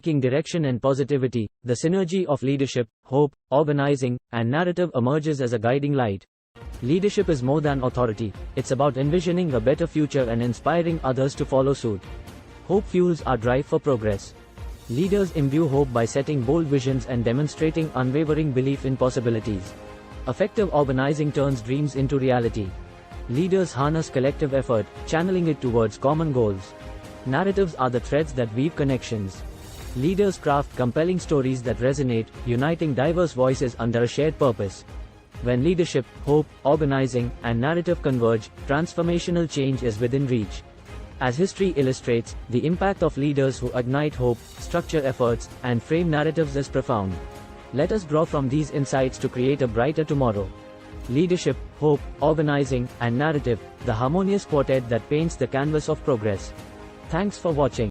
seeking direction and positivity. The synergy of leadership, hope, organizing, and narrative emerges as a guiding light. Leadership is more than authority, it's about envisioning a better future and inspiring others to follow suit. Hope fuels our drive for progress. Leaders imbue hope by setting bold visions and demonstrating unwavering belief in possibilities. Effective organizing turns dreams into reality. Leaders harness collective effort, channeling it towards common goals. Narratives are the threads that weave connections. Leaders craft compelling stories that resonate, uniting diverse voices under a shared purpose. When leadership, hope, organizing, and narrative converge, transformational change is within reach. As history illustrates, the impact of leaders who ignite hope, structure efforts, and frame narratives is profound. Let us draw from these insights to create a brighter tomorrow. Leadership, hope, organizing, and narrative, the harmonious quartet that paints the canvas of progress. Thanks for watching.